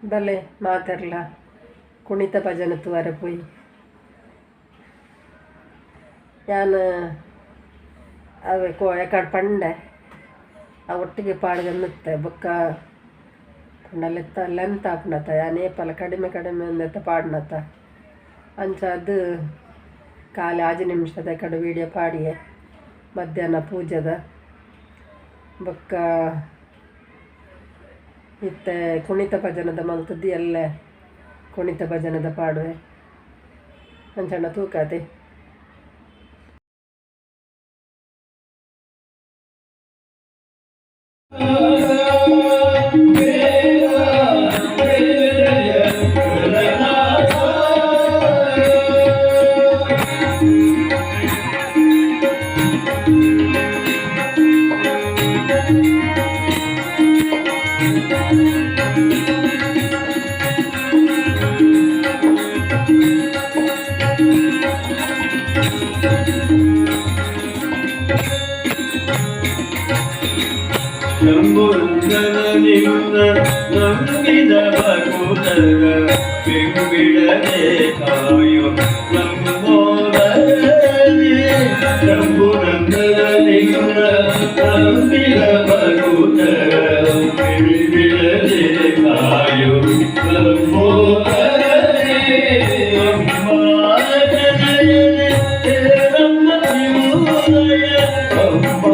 भले मातरला कुणित भजनत वरे पोई यान अवे को एकाड पंडे आ ಒಟ್ಟಿಗೆ ಪಾಡ್ಗನ್ನುತ್ತೆ ಬೊಕ್ಕ ಪಂಡಲೆತ್ತ ಲೆಂತ್ ಆಪುನತ ಯಾನ್ ಏಪಲ ಕಡಿಮೆ ಕಡಿಮೆ ಒಂದೆತ್ತ ಪಾಡ್ನತ ಅಂಚ ಅದು ಕಾಲೆ 5 ನಿಮಿಷದ ಕಡೆ ವಿಡಿಯೋ ಪಾಡಿಯೆ ಮಧ್ಯಾಹ್ನ ಪೂಜೆದ ಬೊಕ್ಕ ಇತ್ತೆ ಕುಣಿತ ಭಜನದ ಮಲ್ತದ್ದು ಎಲ್ಲ ಕುಣಿತ ಭಜನದ ಪಾಡುವೆ ಅಂಚಣ್ಣ ತೂಕತೆ ನಂಬುಂದನಿನ್ನ ನಂಬಿದ ಭಕ್ತರ ಬೆಂಬಿಡದೆ ಕಾಯೋ ನಂಬೋದರಿ ನಂಬುಂದನಿನ್ನ ನಂಬಿದ ಭಕ್ತರ ಬೆಂಬಿಡದೆ ಕಾಯೋ ನಂಬೋದರಿ ಅಮ್ಮ ಜನಯನೆ ನಮ್ಮ ಜೀವನಯ ಅಮ್ಮ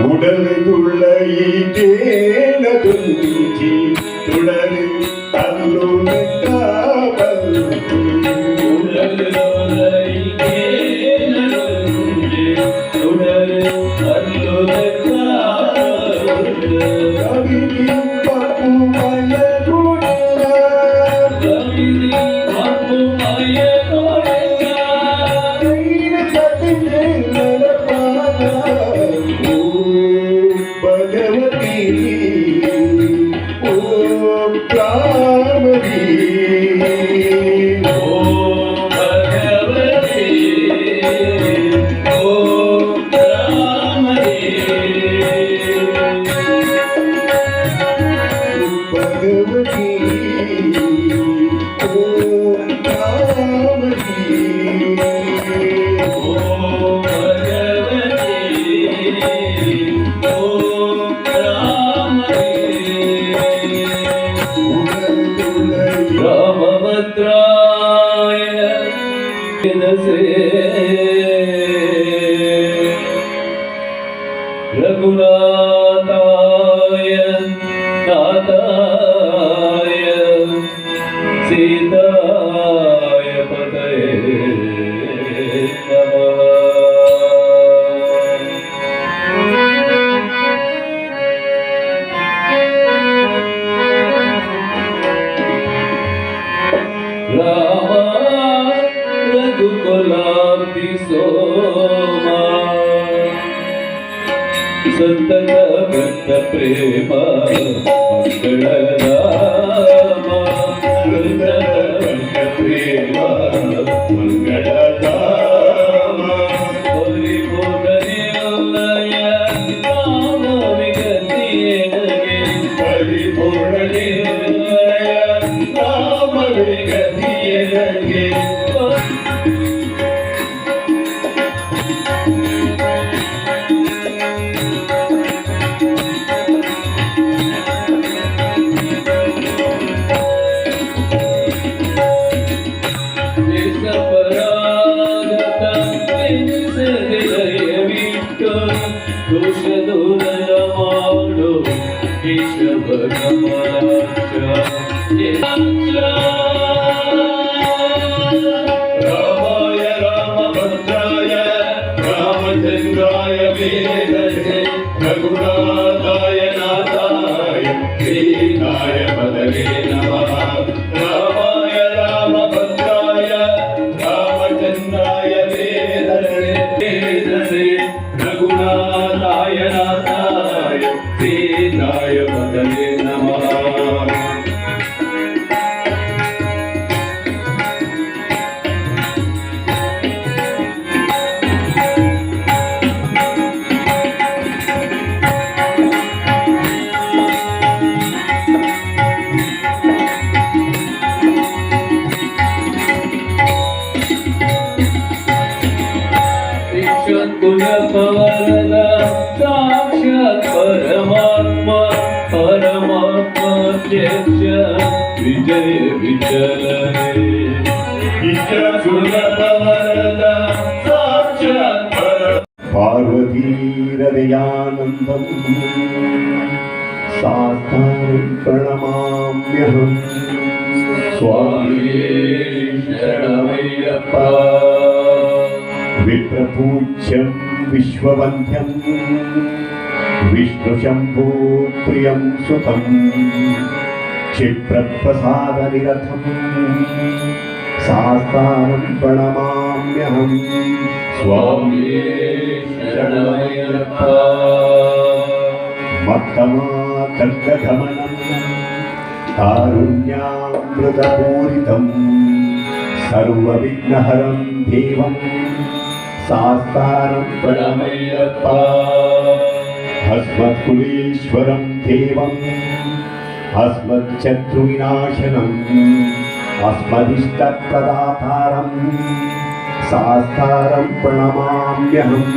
ഉടലുള്ള ഈ കേണതുഞ്ചി തുടര് അല്ലോ भगवती रघुनाथाय नाथाय सीताय पतये नमः। राम रघुकुलाब्धि सोमा संतत भक्त प्रेम मंगल राम संतत भक्त प्रेम मंगल राम हरि पूर्णिलय नाम विगतिये हरि पूर्णिलय नाम विगतिये दोष दूर माडो केशव रामाय रामभद्राय रामचंद्राय वेदसे रघुनाथाय नाथाय सीताय पतये नमः। रामाय रामभद्राय रामचंद्राय वेदसे रघुनाथाय नाथाय सीताय पतये नमः। पवनला साक्षात परमात्मा परमात्मा प्रत्यक्ष विजय विठ्ठल पवनला साक्षात पार्वतीरदयानन्दं साष्टाङ्गं प्रणमाम्यहम् स्वामी शरणमय्यप्पा विप्रपूज्यं विश्ववन्द्यं विष्णुशम्भो प्रियं सुतं क्षिप्रप्रसादनिरतं साष्टाङ्गं प्रणमाम्यहम् स्वामी शरणमय्यप्पा मत्तमाकल्कगमनं कारुण्यामृतपूरितं सर्वविघ्नहरं देवं साष्टाङ्गं प्रणमय्यप्पा अस्मत्कुलेश्वरं देवम् अस्मच्छत्रुविनाशनम् अस्मदिष्टप्रदातारं साष्टाङ्गं प्रणमाम्यहम्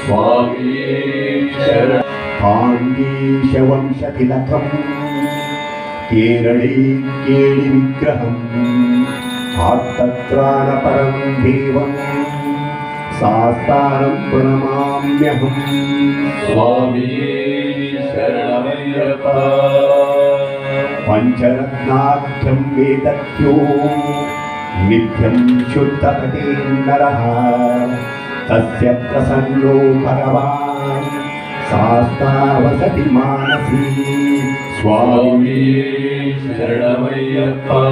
स्वामी शरण पाण्डीशवंशतिलकं केरळे केळिविग्रहम् आत्तत्राणपरं देवं साष्टाङ्गं प्रणमाम्यहम् स्वामी शरणमय्यप्पा पञ्चरत्नाख्यं वेदज्ञो नित्यं शुद्धपठेन्नरः तस्य प्रसन्नो भगवान् शास्तावसति मानसी स्वामी शरणमय्यप्पा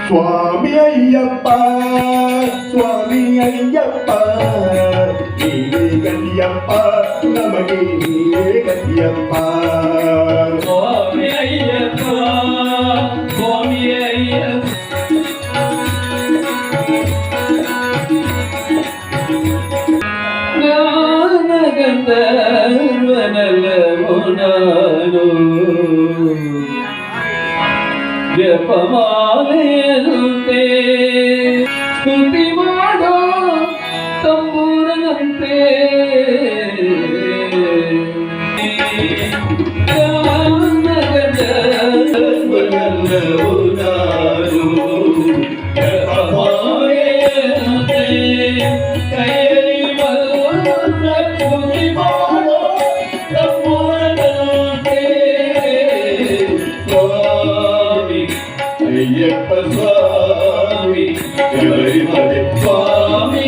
स्वामी अय्यप्पा स्वामी अय्यप्पा नीवे गतियप्पा नमगे नीवे गतियप्पा स्वामी अय्यप्पा स्वामी अय्यप्पा ಜಪಮಾಲೆಯಂತೆ ಸ್ತುತಿ ಮಾಡೋ ತಂಬೂರನಂತೆ ಶಬರಿಮಲೆ ಸ್ವಾಮಿ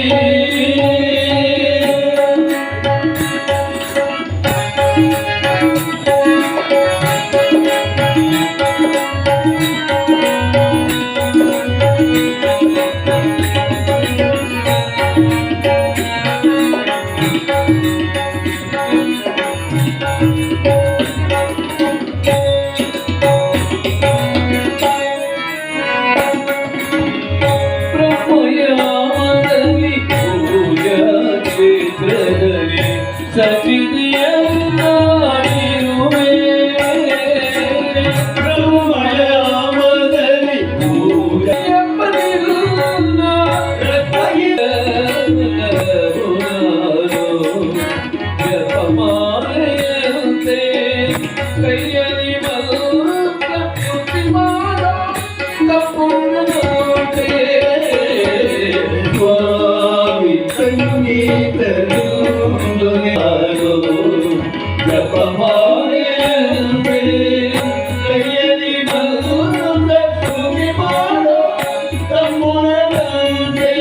ಬ್ರಹ್ಮಯಾಮದಲ್ಲಿ ಪೂಜಾ ಕ್ಷೇತ್ರದಲ್ಲಿ ಸನ್ನಿಧಿಯನ್ನಾಡಿರುವೆ ಬ್ರಹ್ಮಯಾಮದಲ್ಲಿ ಪೂಜಾ ಜಪಮಾಲೆಯಂತೆ ಕೈಯಲ್ಲಿ ಮಲ್ಲ ಸ್ತುತಿ ಮಾಡೋ ತಪ್ಪುಂಟೆ ಸ್ವಾಮಿ ಸಂಗೀತನು ಜಪಮಾಲೆಯಂತೆ ಕೈಯಲ್ಲಿ ಮಲ್ಲ ಸ್ತುತಿ ಮಾಡೋ ತಪ್ಪುಂಟೆ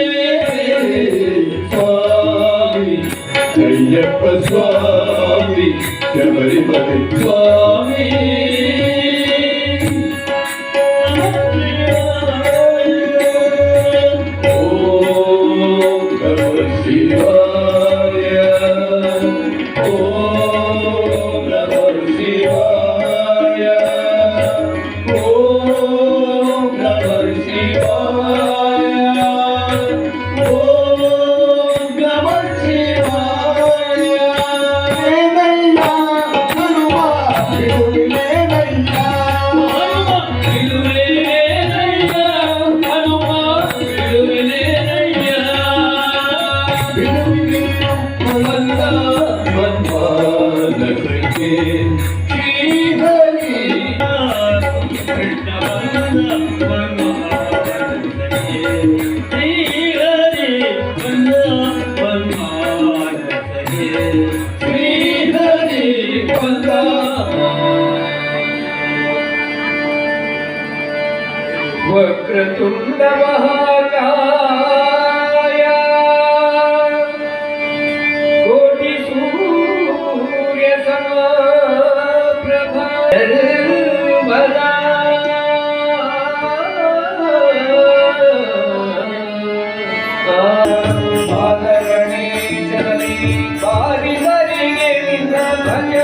ಸ್ವಾಮಿ ಅಯ್ಯಪ್ಪ ಸ್ವಾಮಿ ಶಬರಿಮಲೆ ಸ್ವಾಮಿ ಓಂ ನಮಃ ಶಿವಾಯ ಓಂ ನಮಃ ಶಿವಾಯ ಓಂ ನಮಃ ಶಿವಾಯ ಓಂ ನಮಃ ಶಿವಾಯ ಏನಯ್ಯ ಹನುಮ ಬಿಡುವಿನೇನಯ್ಯ ವಕ್ರತುಂಡ ಮಹಾಕಾಯ ಕೋಟಿ ಸೂರ್ಯ ಸಮಪ್ರಭ ನಿರ್ಮಲ ಪಾದಗಣೇಶನೇ ಬಾರಿ ಬರಿಗೆ ನಿನ್ನ ಭಜನೆ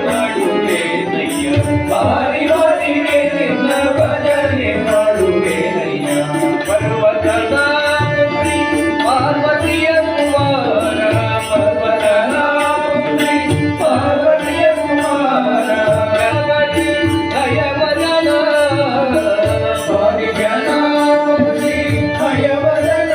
ಮಾಡುವೆ ನಯ್ಯ ಬಾರಿ ಬರಿಗೆ ನಿನ್ನ ಭಜನೆ ಮಾಡುವೆ ನಯ್ಯ ಪರ್ವತದ ಪಾರ್ವತಿಯ ಕುಮಾರ ಪರ್ವತದ ಪಾರ್ವತಿಯ ಕುಮಾರ ಗಣಪತಿ ಹಯವದನ ಸ್ವಾಮಿ ಗಣಪತಿ ಹಯವದನ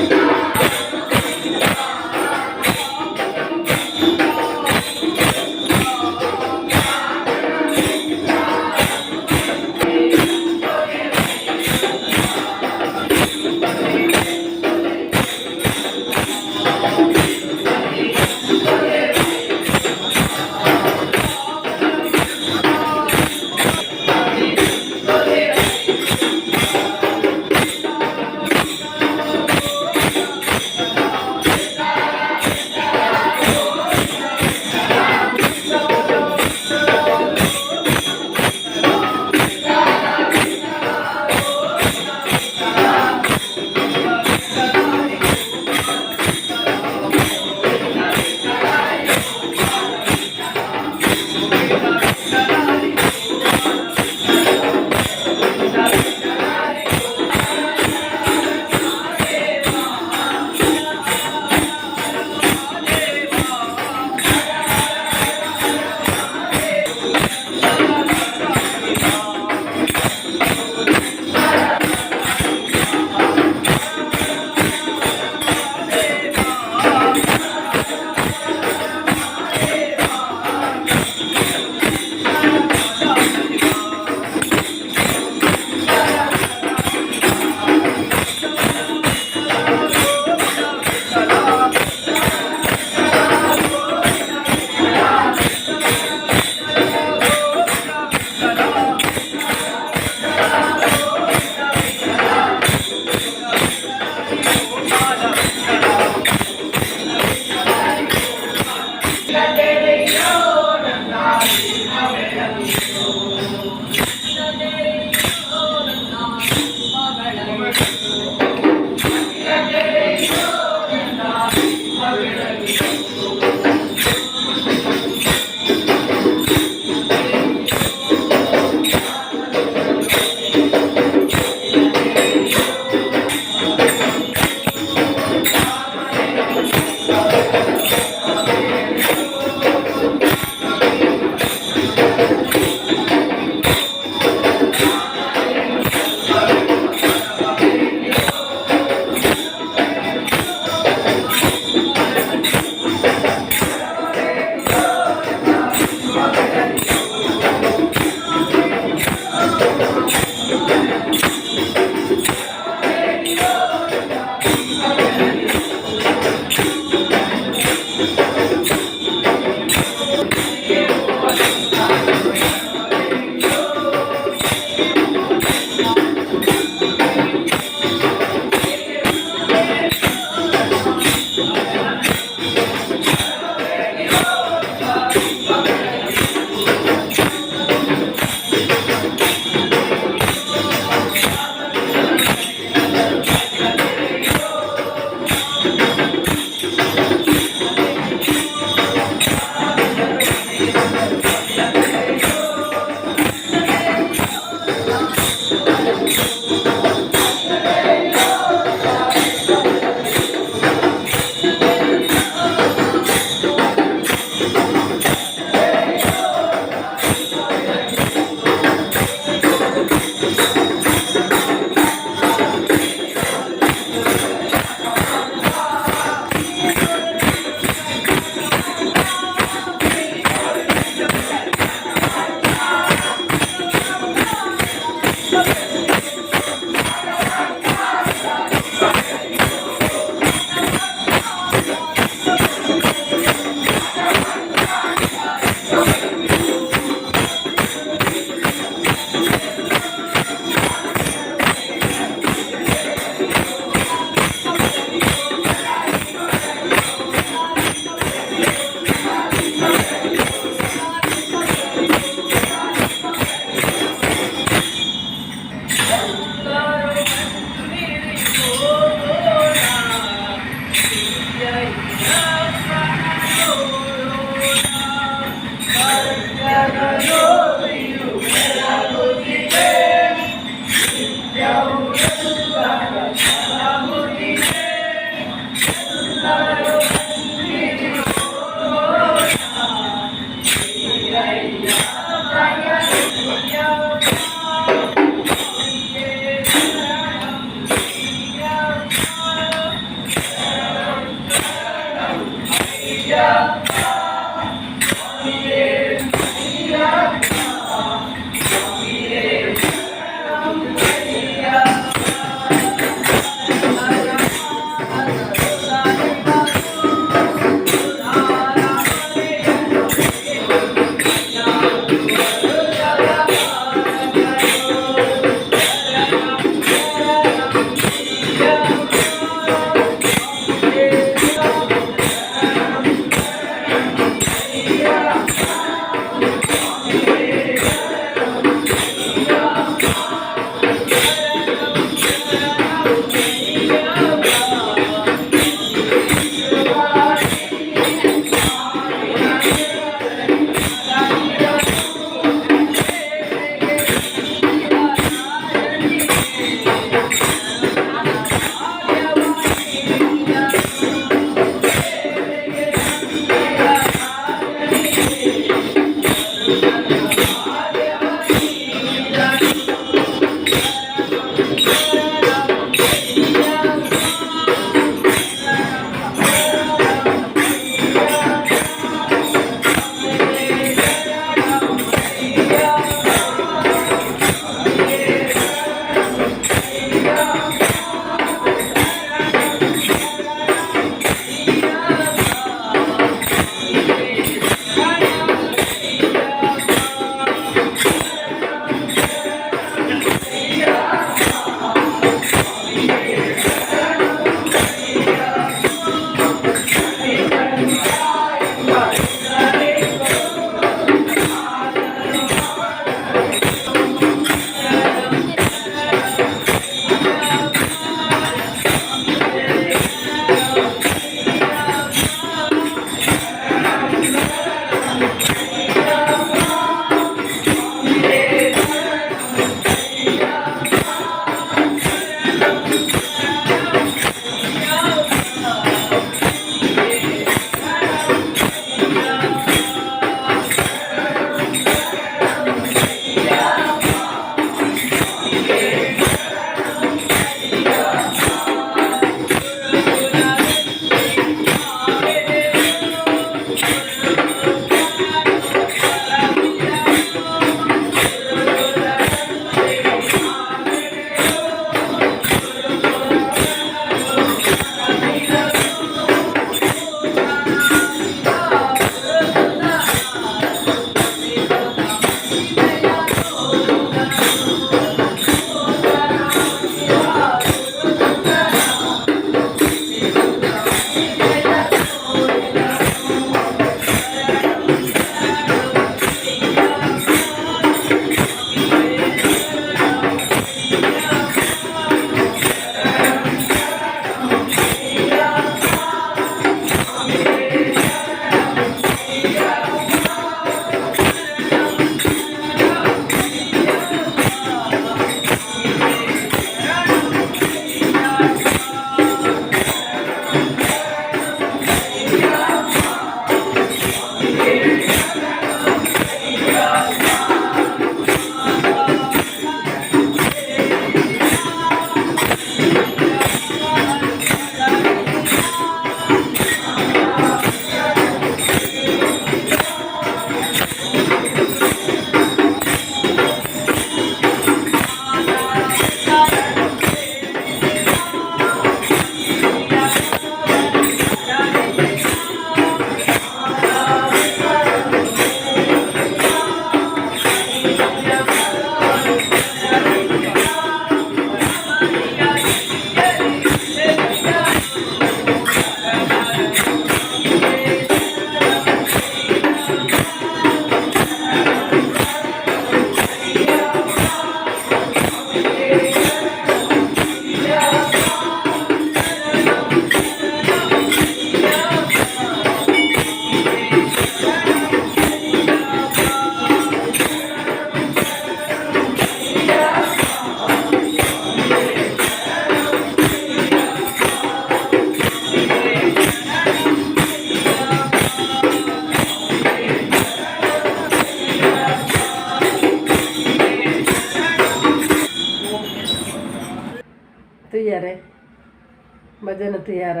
ಭಜನೆ ತಯಾರ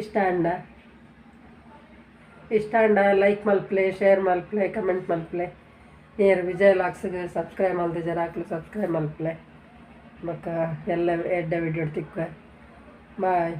ಇಷ್ಟ ಲೈಕ್ ಮಲ್ಪ್ಲೆ ಶೇರ್ ಮಲ್ಪ್ಲೆ ಕಮೆಂಟ್ ಮಲ್ಪ್ಲೆ ಏರ್ ವಿಜಯ್ ಲಾಕ್ಸ್ಗೆ ಸಬ್ಸ್ಕ್ರೈಬ್ ಮಲ್ದೆ ಜರಾಕ್ಲು ಸಬ್ಸ್ಕ್ರೈಬ್ ಮಲ್ಪ್ಲೆ ಮಕ್ಕ ಎಲ್ಲ ಎಡ್ಡ ವಿಡಿಯೋ ತಿಕ್ಕ ಬಾಯ್.